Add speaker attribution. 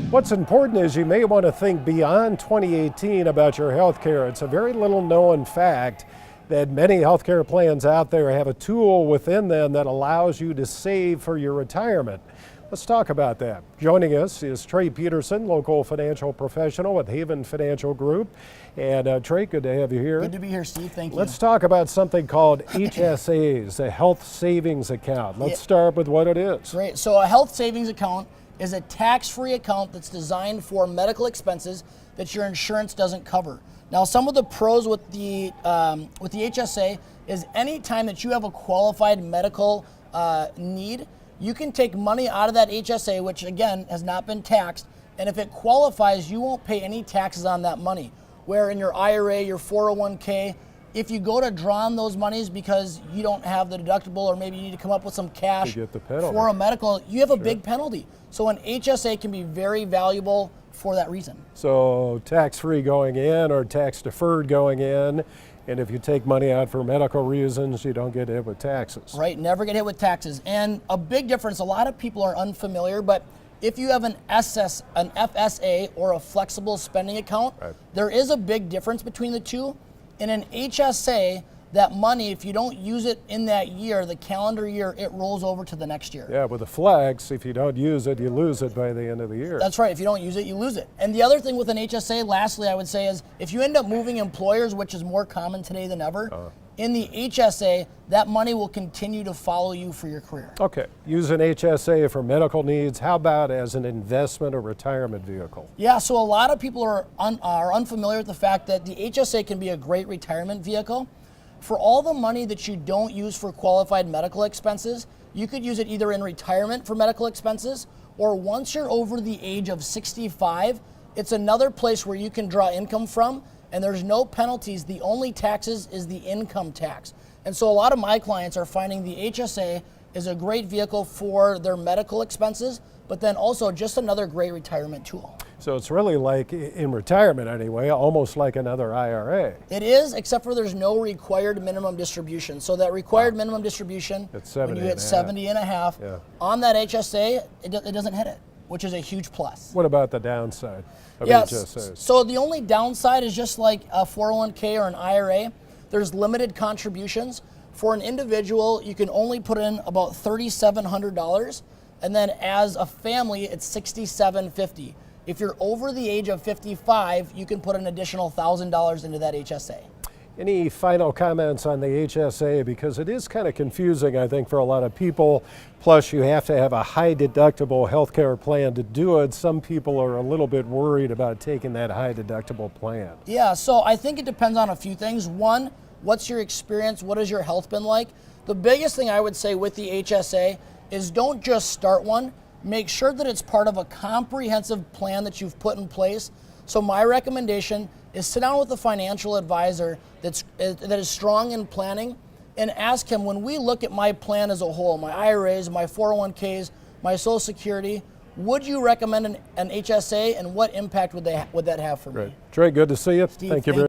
Speaker 1: What's important is you may want to think beyond 2018 about your health care. It's a very little known fact that many healthcare plans out there have a tool within them that allows you to save for your retirement. Let's talk about that. Joining us is Trey Peterson, local financial professional with Haven Financial Group. And Trey, good to have you here.
Speaker 2: Good to be here, Steve. Thank you.
Speaker 1: Let's talk about something called HSAs, a health savings account. Let's start with what it is.
Speaker 2: Great. So a health savings account is a tax-free account that's designed for medical expenses that your insurance doesn't cover. Now, some of the pros with the HSA is any time that you have a qualified medical need, you can take money out of that HSA, which again has not been taxed, and if it qualifies, you won't pay any taxes on that money. Where in your IRA, your 401k, if you go to draw on those monies because you don't have the deductible or maybe you need to come up with some cash for a medical, you have a big penalty. So an HSA can be very valuable for that reason.
Speaker 1: So tax-free going in or tax-deferred going in, and if you take money out for medical reasons, you don't get hit with taxes.
Speaker 2: Right, never get hit with taxes. And a big difference, a lot of people are unfamiliar, but if you have an FSA or a flexible spending account, there is a big difference between the two. In an HSA, that money, if you don't use it in that year, the calendar year, it rolls over to the next year.
Speaker 1: Yeah, with the flex, if you don't use it, you lose it by the end of the year.
Speaker 2: That's right. If you don't use it, you lose it. And the other thing with an HSA, lastly, I would say is if you end up moving employers, which is more common today than ever, in the HSA, that money will continue to follow you for your career.
Speaker 1: Okay, use an HSA for medical needs. How about as an investment or retirement vehicle?
Speaker 2: Yeah, so a lot of people are unfamiliar with the fact that the HSA can be a great retirement vehicle. For all the money that you don't use for qualified medical expenses, you could use it either in retirement for medical expenses, or once you're over the age of 65, it's another place where you can draw income from, and there's no penalties. The only taxes is the income tax. And so a lot of my clients are finding the HSA is a great vehicle for their medical expenses, but then also just another great retirement tool.
Speaker 1: So it's really like, in retirement anyway, almost like another IRA.
Speaker 2: It is, except for there's no required minimum distribution. So that required minimum distribution, when you hit 70 and a half, on that HSA, it doesn't hit it, which is a huge plus.
Speaker 1: What about the downside of HSAs?
Speaker 2: So the only downside is just like a 401k or an IRA, there's limited contributions. For an individual, you can only put in about $3,700, and then as a family, it's $6,750. If you're over the age of 55, you can put an additional $1,000 into that HSA.
Speaker 1: Any final comments on the HSA? Because it is kind of confusing, I think, for a lot of people. Plus, you have to have a high deductible healthcare plan to do it. Some people are a little bit worried about taking that high deductible plan.
Speaker 2: Yeah, so I think it depends on a few things. One, what's your experience? What has your health been like? The biggest thing I would say with the HSA is don't just start one. Make sure that it's part of a comprehensive plan that you've put in place. So my recommendation is sit down with a financial advisor that is strong in planning and ask him, when we look at my plan as a whole, my IRAs, my 401ks, my Social Security, would you recommend an HSA, and what impact would that have for me?
Speaker 1: Trey, good to see you.
Speaker 2: Steve,
Speaker 1: thank you very much.